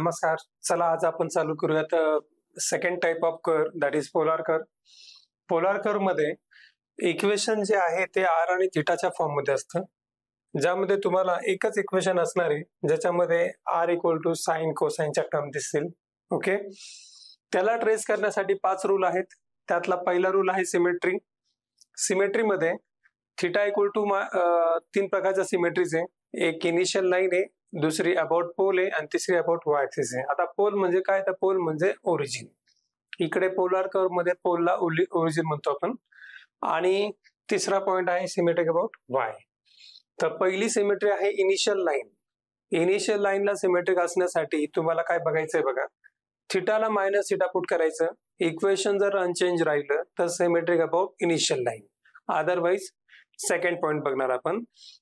नमस्कार. चला आज आपण चालू करूयात second type of curve, that is polar curve. Polar curve मध्ये इक्वेशन जे आहे ते आर आणि थिटाच्या फॉर्म मध्ये असतं, ज्यामध्ये तुम्हाला एकच इक्वेशन असणार आहे ज्याच्यामध्ये आर इक्वल टू साइन कोसाइनच्या टर्म दिसतील. ओके, त्याला ट्रेस करण्यासाठी 5 रूल आहेत. त्यातला पहिला रूल आहे सिमेट्री. सिमेट्रीमध्ये थिटा इक्वल टू 3 प्रकारच्या सिमेट्रीज आहे. एक इनिशियल लाईन आहे, दुसरी अबाउट पोल आहे आणि तिसरी अबाउट वाय ऍक्सिस आहे. आता पोल म्हणजे काय? तर पोल म्हणजे ओरिजिन. इकडे पोलार कर्व मध्ये पोलला ओरिजिन म्हणतो आपण. आणि तिसरा पॉइंट आहे सिमेट्रिक अबाउट वाय. तर पहिली सिमेट्री आहे इनिशियल लाईन. इनिशियल लाईनला सिमेट्रिक असण्यासाठी तुम्हाला काय बघायचंय बघा, थिटाला मायनस थिटा पुट करायचं. इक्वेशन जर अनचेंज राहिलं तर symmetric about initial line. Otherwise second point बघणार आपण,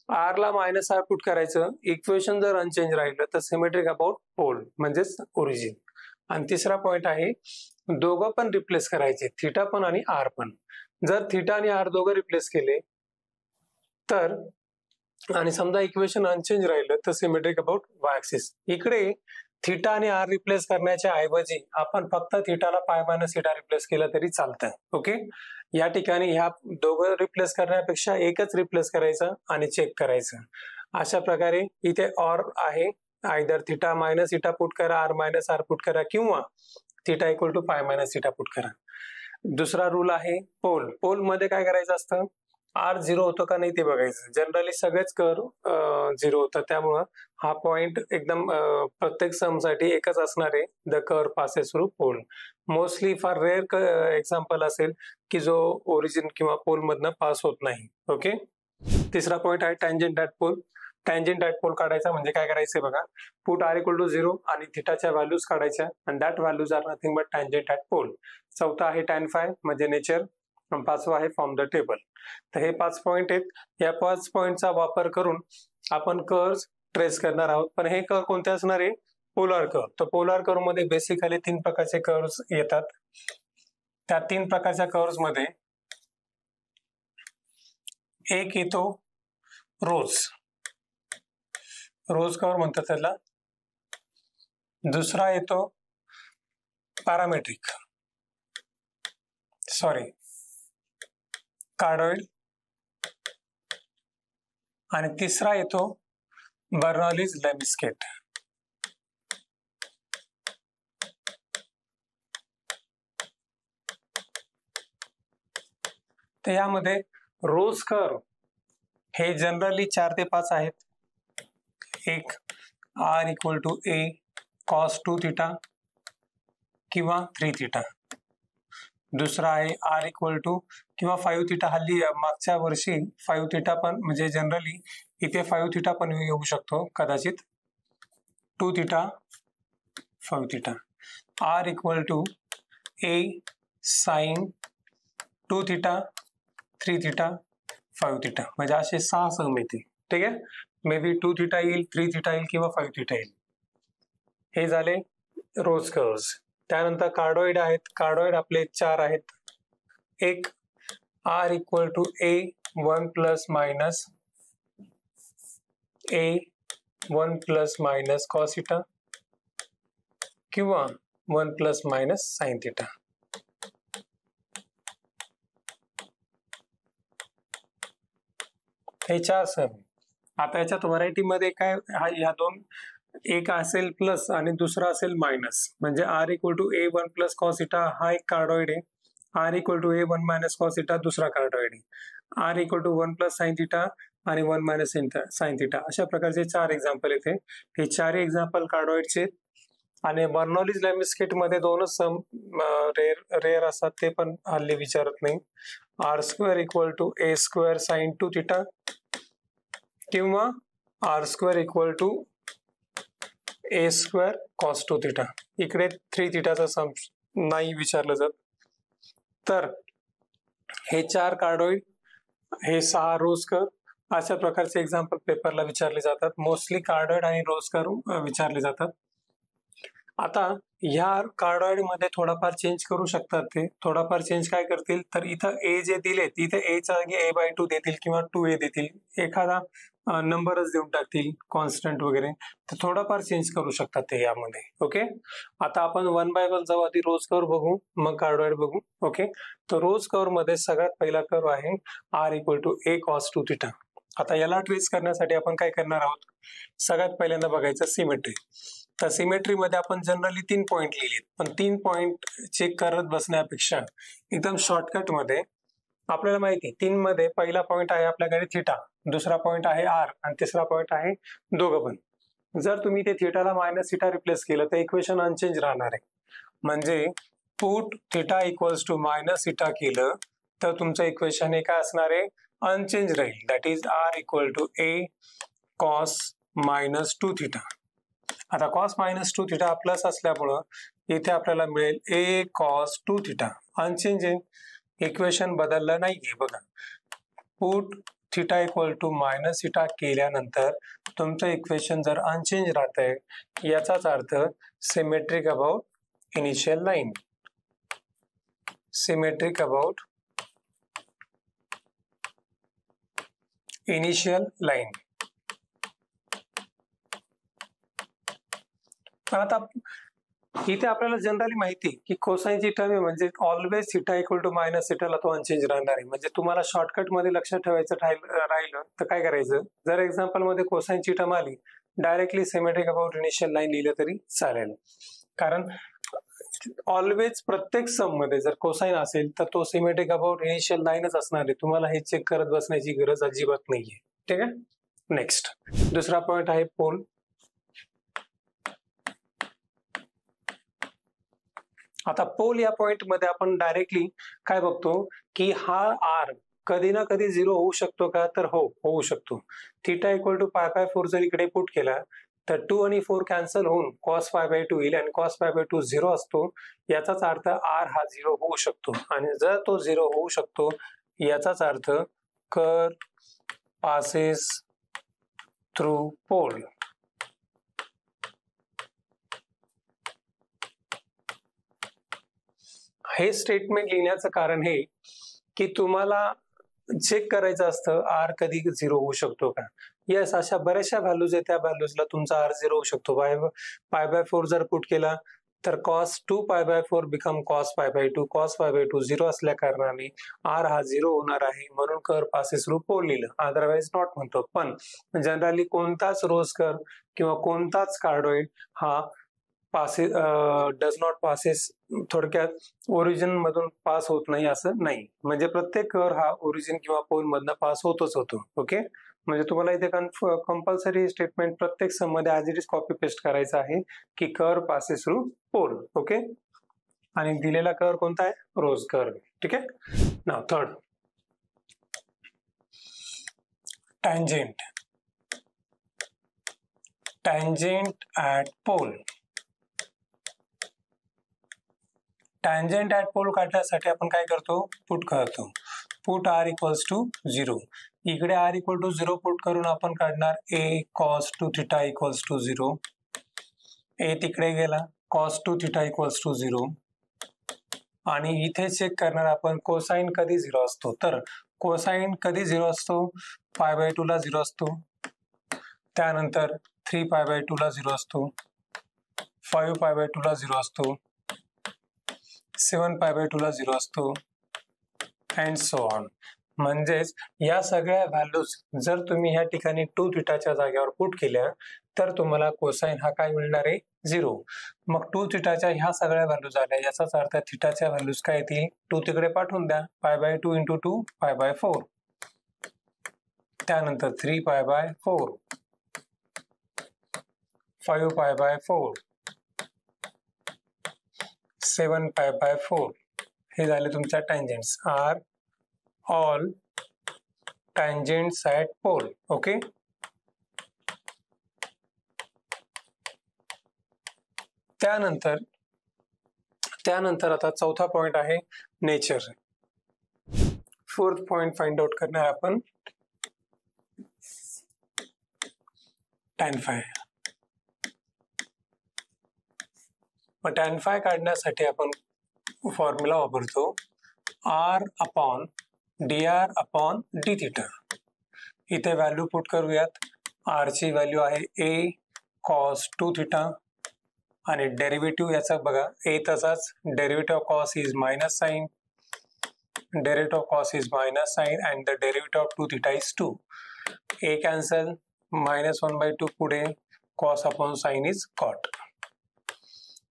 आर ला मायनस आर पुट करायचं. इक्वेशन जर अनचेंज राहिलं तर सिमेट्रिक अबाउट पोल म्हणजेच ओरिजिन. आणि तिसरा पॉइंट आहे दोघं पण रिप्लेस करायचे, थिटा पण आणि आर पण. जर थिटा आणि आर दोघं रिप्लेस केले तर, आणि समजा इक्वेशन अनचेंज राहिलं तर सिमेट्रिक अबाउट वाय ऍक्सिस. इकडे थिटा आणि आर रिप्लेस करण्याच्या ऐवजी आपण फक्त थिटाला पाय मायनस थिटा रिप्लेस केलं तरी चालतंय. ओके, या ठिकाणी ह्या दोघं रिप्लेस करण्यापेक्षा एकच रिप्लेस करायचं आणि चेक करायचं. अशा प्रकारे इथे ऑर आहे, either theta minus theta put करा, आर मायनस आर पुट करा, किंवा theta equal to pi minus theta put करा. दुसरा रूल आहे पोल. पोल मध्ये काय करायचं असतं, आर 0 होतो का नाही ते बघायचं. जनरली सगळेच कर्व 0 होतं, त्यामुळं हा पॉइंट एकदम प्रत्येक सम साठी एकच असणार आहे. The curve passes through pole. Mostly फार रेअर एक्झाम्पल असेल की जो ओरिजिन किंवा पोल मधनं पास होत नाही. ओके, तिसरा पॉइंट आहे tangent at pole. Tangent at pole काढायचा म्हणजे काय करायचंय बघा, पुट आर इक्वल टू 0 आणि थिटाच्या व्हॅल्यूज काढायच्या, आणि that values are nothing but tangent at pole. चौथा आहे टॅन फाय म्हणजे नेचर. पाचवा आहे फॉर्म द टेबल. तर हे 5 पॉइंट आहेत. या 5 पॉइंटचा वापर करून आपण कर्व ट्रेस करणार आहोत. पण हे कर्व कोणते असणार आहे? Polar curve. तर पोलार कर्व मध्ये बेसिकली 3 प्रकारचे कर्व्स येतात. त्या 3 प्रकारच्या कर्व्स मध्ये एक येतो रोज कर्व म्हणतात त्याला. दुसरा येतो पॅरामेट्रिक, कार्डॉइड, आणि तिसरा येतो बर्नौलीज लेमिस्केट. तर यामध्ये रोज कर्व हे जनरली 4 ते 5 आहेत. एक r equal to a cos 2 theta किंवा 3 थिटा. दुसरा आहे आर इक्वल टू किंवा 5 थिटा. हल्ली मागच्या वर्षी 5 थिटा पण, म्हणजे जनरली इथे 5 थिटा पण येऊ शकतो कदाचित. 2 theta 5 theta. R equal to a sine 2 theta 3 theta 5 theta. म्हणजे असे 6 सम येते. ठीक आहे, मे बी 2 थिटा येईल, 3 थिटा येईल किंवा 5 थिटा येईल. हे झाले रोज कर्व्स. त्यानंतर कार्डॉइड आहेत. कार्डॉइड आपले 4 आहेत. एक r equal to a 1 plus minus a 1 plus minus cos theta किंवा 1 प्लस मायनस साइन थिटा. हे 4 सम. आता याच्यात व्हरायटी मध्ये काय, ह्या दोन, एक असेल प्लस आणि दुसरा असेल मायनस. म्हणजे r equal to a 1 plus cos theta हा एक कार्डॉइड आहे. R equal to a 1 minus cos theta दुसरा कार्डॉइड आहे. R equal to 1 plus sine theta आणि 1 मायनस साइन थिटा. अशा प्रकारचे 4 एक्झाम्पल येते. हे 4 एक्झाम्पल कार्डॉइडचे. आणि बर्नौलीज लेमिस्केट मध्ये 2च सम रेअर असतात, ते पण हल्ली विचारत नाही. R square equal to a square sine 2 theta किंवा r square equal to a square cos 2 theta. इकडे 3 थिटाचा सम नाही विचारलं जात. तर हे 4 कार्डॉइड, हे 6 रोज कर्व, अशा प्रकारचे एक्झाम्पल पेपरला विचारले जातात. मोस्टली कार्डॉइड आणि रोज कर्व विचारले जातात. आता ह्या कार्डॉइड मध्ये थोडाफार चेंज करू शकतात ते. थोडाफार चेंज काय करतील तर इथं ए जे दिलेत इथे ए च्या जागी a/2 देतील किंवा 2a देतील. एखादा नंबरच देऊन टाकतील कॉन्स्टंट वगैरे. तर थोडाफार चेंज करू शकतात ते यामध्ये. ओके. आता आपण 1 बाय 1 जाऊ. आधी रोज कर्व बघू मग कार्डॉइड बघू. ओके. तर रोज कर्व मध्ये सगळ्यात पहिला कर्व आहे r = a cos 2θ. आता याला ट्रेस करण्यासाठी आपण काय करणार आहोत, सगळ्यात पहिल्यांदा बघायचं सिमेट्री. तर सिमेट्री मध्ये आपण जनरली 3 पॉइंट लिहिलेत, पण 3 पॉइंट चेक करत बसण्यापेक्षा एकदम शॉर्टकट मध्ये आपल्याला माहिती 3 मध्ये पहिला पॉइंट आहे आपल्याकडे थिटा, दुसरा पॉइंट आहे r आणि तिसरा पॉइंट आहे दोघं पण. जर तुम्ही ते थिटाला मायनस थिटा रिप्लेस केलं तर इक्वेशन अनचेंज राहणार आहे. म्हणजे put theta equals to minus theta केलं तर तुमचं इक्वेशन हे काय असणार आहे, अनचेंज राहील. That is r = a cos -2θ. आता cos -2θ प्लस असल्यामुळं इथे आपल्याला मिळेल a cos 2θ. अनचेंज आहे, इक्वेशन बदललं नाहीये. बघा, put theta equal to minus theta केल्यानंतर तुमचं इक्वेशन जर अनचेंज राहतंय याचाच अर्थ symmetric about initial line. Symmetric about initial line. आता इथे आपल्याला जनरली माहिती की कोसाईनची टर्म म्हणजे always theta equal to minus थिटाला तो अनचेंज राहणार आहे. म्हणजे तुम्हाला शॉर्टकट मध्ये लक्षात ठेवायचं राहिलं तर काय करायचं, जर एक्झाम्पल मध्ये कोसाईनची टर्म आली directly symmetric about initial line लिहिलं तरी चालेल. कारण ऑलवेज प्रत्येक सम मध्ये जर कोसाईन असेल तर तो सिमेट्रिक अबाउट इनिशियल लाईनच असणार आहे. तुम्हाला हे चेक करत बसण्याची गरज अजिबात नाहीये. ठीक आहे. नेक्स्ट दुसरा पॉइंट आहे पोल. आता पोल या पॉइंट मध्ये आपण डायरेक्टली काय बघतो की हा r कधी ना कधी 0 होऊ शकतो का, तर हो, होऊ शकतो. थिटा इक्वल टू π/4 जर इकडे पुट केला तर 2 आणि 4 कॅन्सल होऊन cos π/2 येईल आणि cos π/2 0 असतो. याचाच अर्थ r हा 0 होऊ शकतो. आणि जर तो 0 होऊ शकतो याचाच अर्थ कर्व पासेस थ्रू पोल. हे स्टेटमेंट लिहिण्याचं कारण हे की तुम्हाला चेक करायचं असतं r कधी 0 होऊ शकतो का. येस, अशा बऱ्याचशा व्हॅल्यूज आहेत, त्या व्हॅल्यूजला तुमचा r 0 होऊ शकतो. π/4 जर पुट केला तर cos 2π/4 बिकम cos π/2. cos π/2 0 असल्या कारणाने r हा 0 होणार आहे, म्हणून कर्व पासेस थ्रू पोल लिहिलं, अदरवाइज नॉट म्हणतो. पण जनरली कोणताच रोज कर्व किंवा कोणताच कार्डॉइड हा डज नॉट पासेस, थोडक्यात ओरिजिन मधून पास होत नाही असं नाही. म्हणजे प्रत्येक कर्व हा ओरिजिन किंवा पोल मधनं पास होतच होतो. ओके. म्हणजे तुम्हाला इथे कंपल्सरी स्टेटमेंट प्रत्येक सम मध्ये as it is copy paste करायचं आहे की curve passes through pole. Okay. आणि दिलेला कर्व कोणता आहे, रोज कर्व. ठीक आहे. नाव third, tangent. Tangent at pole. Tangent at pole काढण्यासाठी आपण काय करतो, पुट करतो. Put r equals to 0. इकडे r इक्वल टू 0 पुट करून आपण काढणार a cos 2θ equals to 0. a तिकडे गेला, cos 2θ इक्वल्स टू 0. आणि इथे चेक करणार आपण कोसाइन कधी 0 असतो. तर कोसाइन कधी 0 असतो, π/2 ला 0 असतो. त्यानंतर 3π/2 ला 0 असतो. 5π/2 ला 0 असतो. 7π/2 ला 0 असतो. And so on. म्हणजेच या सगळ्या व्हॅल्यूज जर तुम्ही ह्या ठिकाणी 2θ जागेवर पुट केल्या तर तुम्हाला कोसाइन हा काय मिळणार आहे, 0. मग 2θ ह्या सगळ्या व्हॅल्यूज आल्या, याचाच अर्थ थिटाच्या व्हॅल्यूज काय येतील, 2 तिकडे पाठवून द्या, π/2 × 2 π/4. त्यानंतर 3π/4, 5π/4, 7π/4. हे झाले तुमच्या tangents. R all tangents at pole. Okay. त्यानंतर आता चौथा पॉइंट आहे nature. Fourth point find out करणार आपण tan phi. मग tan phi काढण्यासाठी आपण फॉर्म्युला वापरतो r upon dr upon d theta. इथे व्हॅल्यू पुट करूयात. r ची व्हॅल्यू आहे a cos 2 थिटा आणि डेरिव्हेटिव्ह याचा बघा a तसाच. Derivative of cos is minus sine, derivative of cos is minus sine and the derivative of 2 theta is 2. a cancel, -1/2 पुढे cos upon sine is cot.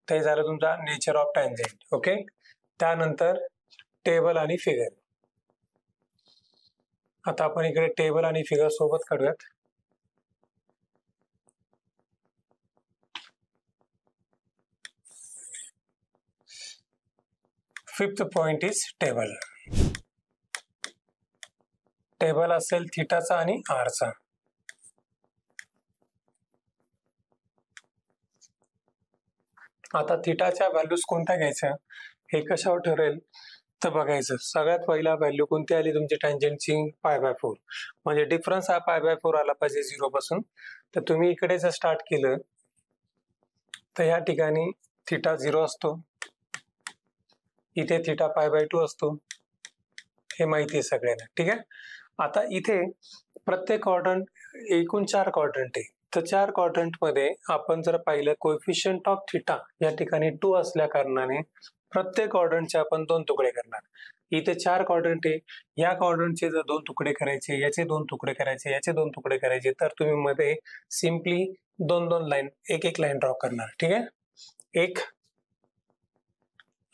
ते झालं तुमचा nature of tangent. Okay, त्यानंतर table आणि figure. आता आपण इकडे table आणि फिगर सोबत काढूयात. Fifth point is table. Table असेल थिटाचा आणि आरचा. आता थिटाच्या व्हॅल्यूज कोणत्या घ्यायच्या हे कशावर ठरेल तर बघायचं. सगळ्यात पहिला व्हॅल्यू कोणती आली तुमची टँजेंटची π/4. म्हणजे डिफरन्स हा π/4 आला पाहिजे 0 पासून. तर तुम्ही इकडे जर स्टार्ट केलं तर या ठिकाणी थिटा 0 असतो, इथे थिटा π/2 असतो, हे माहिती आहे सगळ्यांना. ठीक आहे. आता इथे प्रत्येक क्वाड्रंट एकूण 4 क्वाड्रंट आहे. तर 4 क्वाड्रंट मध्ये आपण जर पाहिलं कोएफिशियंट ऑफ थिटा या ठिकाणी 2 असल्या कारणाने प्रत्येक क्वाड्रंटचे आपण 2 तुकडे करणार. इथे 4 क्वाड्रंट आहे. या क्वाड्रंटचे जर 2 तुकडे करायचे, याचे 2 तुकडे करायचे, याचे 2 तुकडे करायचे, तर तुम्ही मध्ये सिम्पली 2-2 लाईन, एक लाईन ड्रॉ करणार. ठीक आहे. 1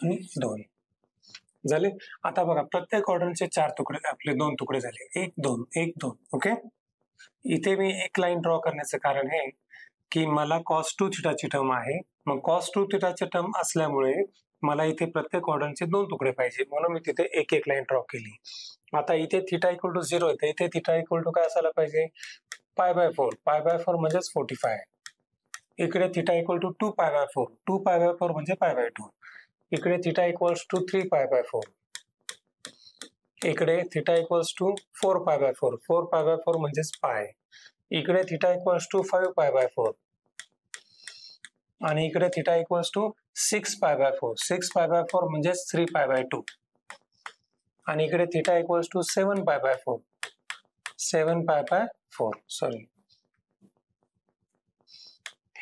आणि 2 झाले. आता बघा प्रत्येक क्वाड्रंटचे 4 तुकडे, आपले 2 तुकडे झाले. 1-2 1-2. ओके. इथे मी एक लाईन ड्रॉ करण्याचं कारण हे की मला cos 2 थिटाची टर्म आहे. मग cos 2 थिटाची टर्म असल्यामुळे मला इथे प्रत्येक क्वाड्रंटचे 2 तुकडे पाहिजे, म्हणून मी तिथे एक लाईन ड्रॉ केली. आता इथे थिटा इक्वल टू 0 येते. इथे थिटा इक्वल टू काय असायला पाहिजे π/4. π/4 म्हणजेच 45. इकडे थिटा इक्वल टू 2π/4. 2π/4 म्हणजे π/2. इकडे थिटा इक्वल्स टू 3π/4. इकडे थिटा इक्वल्स टू 4π/4. 4π/4 म्हणजेच पाय. इकडे थिटा इक्वल्स टू 5π/4 आणि इकडे थिटा इक्वल्स टू 6π/4. 6π/4 म्हणजेच 3π/2 आणि इकडे थिटा इक्वल्स टू 7π/4. 7π/4. सॉरी,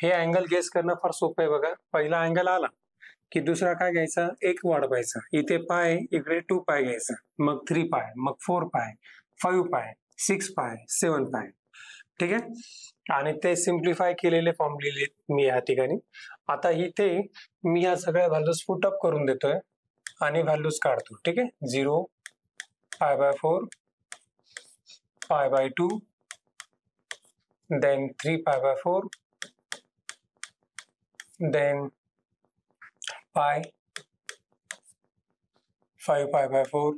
हे अँगल गेस करणं फार सोपं आहे. बघा पहिला अँगल आला की दुसरा काय घ्यायचा, 1 वाढवायचा. इथे पाय, इकडे 2π घ्यायचा, मग 3π, मग 4π, 5π, 6π, 7π. ठीक आहे. आणि ते सिम्प्लिफाय केलेले फॉर्म लिहिले मी या ठिकाणी. आता इथे मी या सगळ्या व्हॅल्यूज पुटअप करून देतोय आणि व्हॅल्यूज काढतो. ठीक आहे. 0, π/4, π/2, then 3π/4, then pi, 5π/4,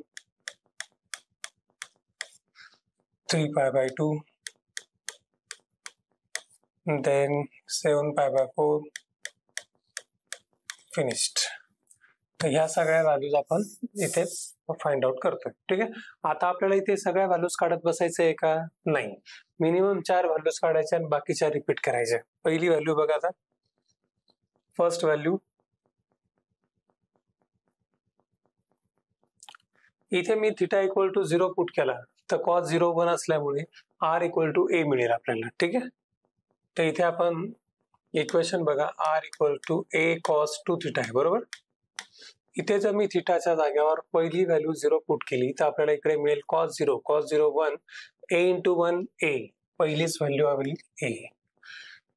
3π/2, then 7π/4, finished. तर ह्या सगळ्या व्हॅल्यूज आपण इथे फाइंड आउट करतोय. ठीक आहे. आता आपल्याला इथे सगळ्या व्हॅल्यूज काढत बसायचं आहे का नाही, मिनिमम 4 व्हॅल्यूज काढायच्या आणि बाकीच्या रिपीट करायच्या. पहिली व्हॅल्यू बघा. आता फर्स्ट व्हॅल्यू इथे मी थिटा इक्वल टू 0 पुट केला तर cos 0 1 असल्यामुळे r इक्वल टू a मिळेल आपल्याला. ठीक आहे. तर इथे आपण इक्वेशन बघा, r equal to a cos 2 theta आहे. बरोबर. इथे जर मी थिटाच्या जागेवर पहिली व्हॅल्यू 0 पुट केली तर आपल्याला इकडे मिळेल cos 0 1 a into 1 a. पहिलीच व्हॅल्यू आली a.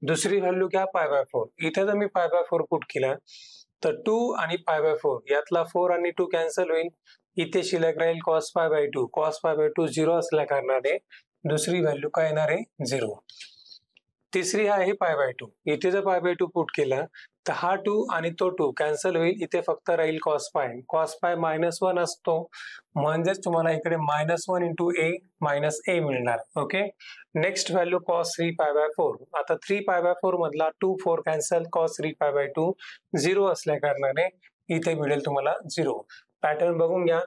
दुसरी व्हॅल्यू घ्या π/4. इथे जर मी π/4 पुट केला तर 2 आणि π/4 यातला 4 आणि 2 कॅन्सल होईल. इथे शिल्लक राहील cos π/2. cos π/2 0 असल्या कारणाने दुसरी व्हॅल्यू काय येणार आहे 0. तिसरी आहे π/2. इथे जर π/2 पुट केला तर हा 2 आणि तो 2 कॅन्सल होईल. इथे फक्त राहील cos π. cos π -1 असतो, म्हणजेच तुम्हाला इकडे -1 into a -a मिळणार. ओके. Next value cos 3π/4. आता 3π/4 मधला 2 4 कॅन्सल, cos 3π/2 0 असल्या कारणाने इथे मिळेल तुम्हाला 0. पॅटर्न बघून घ्या,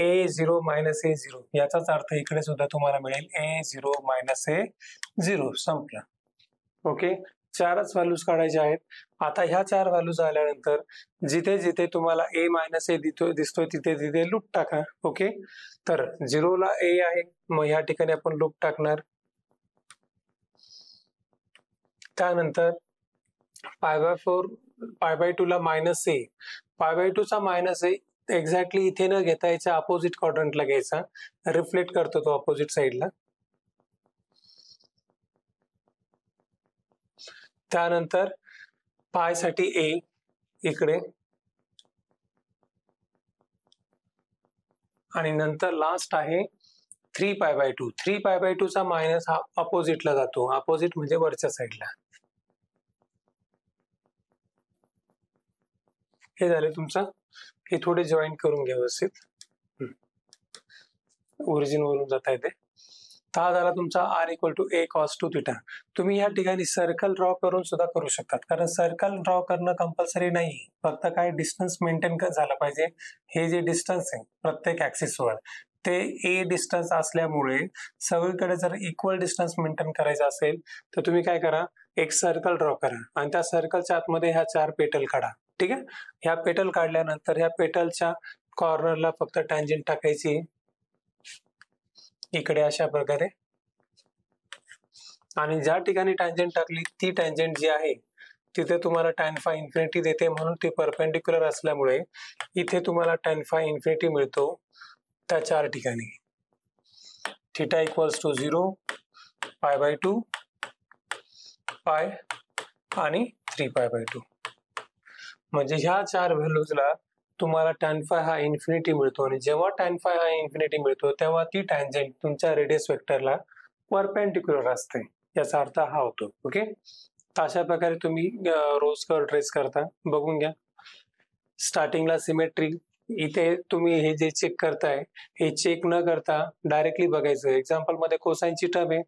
a0 -a0. याचाच अर्थ इकडे सुद्धा तुम्हाला मिळेल a0 -a0. संपलं. ओके. 4च व्हॅल्यूज काढायच्या आहेत. आता ह्या 4 व्हॅल्यूज आल्यानंतर जिथे जिथे तुम्हाला a मायनस ए दिसतोय तिथे तिथे लूप टाका. ओके, तर 0 ला a आहे, मग ह्या ठिकाणी आपण लूप टाकणार. त्यानंतर π/4 ला मायनस ए, π/2 चा मायनस ए एक्झॅक्टली इथे न घेता याच्या अपोजिट क्वाड्रंटला घ्यायचा, रिफ्लेक्ट करतो तो अपोजिट साइडला. त्यानंतर पाय साठी ए इकडे, आणि नंतर लास्ट आहे 3π/2. 3π/2 चा मायनस हा अपोजिटला जातो, अपोजिट म्हणजे वरच्या साइडला. हे झाले तुमचं. हे थोडे जॉईन करून घ्या व्यवस्थित, ओरिजिन वरून जाता येते. हा झाला तुमचा r = a cos 2θ. तुम्ही या ठिकाणी सर्कल ड्रॉ करून सुद्धा करू शकतात, कारण सर्कल ड्रॉ करणं कंपल्सरी नाही, फक्त काय डिस्टन्स मेंटेन झाला पाहिजे. हे जे डिस्टन्स आहे प्रत्येक ऍक्सिसवर ते a डिस्टन्स असल्यामुळे सगळीकडे जर इक्वल डिस्टन्स मेंटेन करायचं असेल तर तुम्ही काय करा, एक सर्कल ड्रॉ करा आणि त्या सर्कलच्या आतमध्ये ह्या 4 पेटल काढा. ठीक आहे, ह्या पेटल काढल्यानंतर ह्या पेटलच्या कॉर्नरला फक्त टँजंट टाकायची इकडे अशा प्रकारे, आणि ज्या ठिकाणी टँजंट टाकली ती टँजंट जी आहे तिथे तुम्हाला tan phi इन्फिनिटी देते, म्हणून ती परपेंडिक्युलर असल्यामुळे इथे तुम्हाला tan phi इन्फिनिटी मिळतो त्या 4 ठिकाणी. θ = 0, π/2, पाय आणि 3π/2. म्हणजे ह्या 4 व्हॅल्यूजला तुम्हाला tan phi हा इन्फिनिटी मिळतो, आणि जेव्हा tan phi हा इन्फिनिटी मिळतो तेव्हा ती टँजंट तुमच्या रेडियस वेक्टरला परपेंडिक्युलर असते, याचा अर्थ हा होतो. ओके, अशा प्रकारे तुम्ही रोज कर्व ट्रेस करता. बघून घ्या. स्टार्टिंगला सिमेट्री, इथे तुम्ही हे जे चेक करताय हे चेक न करता डायरेक्टली बघायचं. एक्झाम्पल मध्ये कोसाइनची टर्म आहे,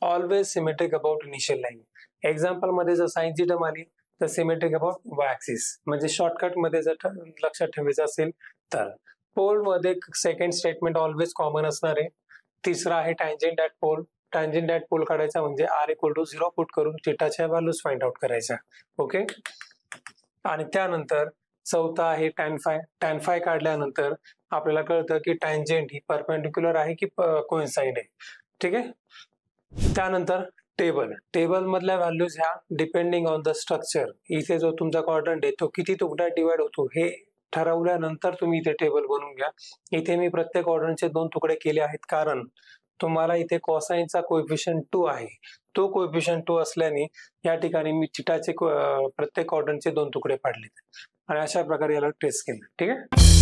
always symmetric about initial line. Example मध्ये जर साइनची टर्म आली तर सिमेट्रिक अबाउट y ऍक्सिस, म्हणजे शॉर्टकट मध्ये जर लक्षात ठेवायचं असेल तर. पोल मध्ये सेकंड स्टेटमेंट ऑलवेज कॉमन असणार आहे. तिसरा आहे tangent at pole. Tangent at pole काढायचा म्हणजे r = 0 पुट करून थिटाच्या व्हॅल्यूज फाइंड आउट करायच्या. ओके, आणि त्यानंतर चौथा आहे tan phi. tan phi काढल्यानंतर आपल्याला कळतं की टँजंट ही परपेंडिक्युलर आहे की कोइन्साइड आहे. ठीक आहे, त्यानंतर टेबल मधल्या व्हॅल्यूज ह्या डिपेंडिंग ऑन द स्ट्रक्चर, इथे जो तुमचा क्वाड्रंट आहे तो किती तुकड्यात डिवाइड होतो हे ठरवल्यानंतर तुम्ही इथे टेबल बनवून घ्या. इथे मी प्रत्येक क्वाड्रंटचे 2 तुकडे केले आहेत, कारण तुम्हाला इथे कोसाइनचा कोएफिशियंट 2 आहे. तो कोएफिशियंट 2 असल्याने या ठिकाणी मी थिटाचे प्रत्येक क्वाड्रंटचे 2 तुकडे पाडले आणि अशा प्रकारे याला ट्रेस केलं. ठीक आहे.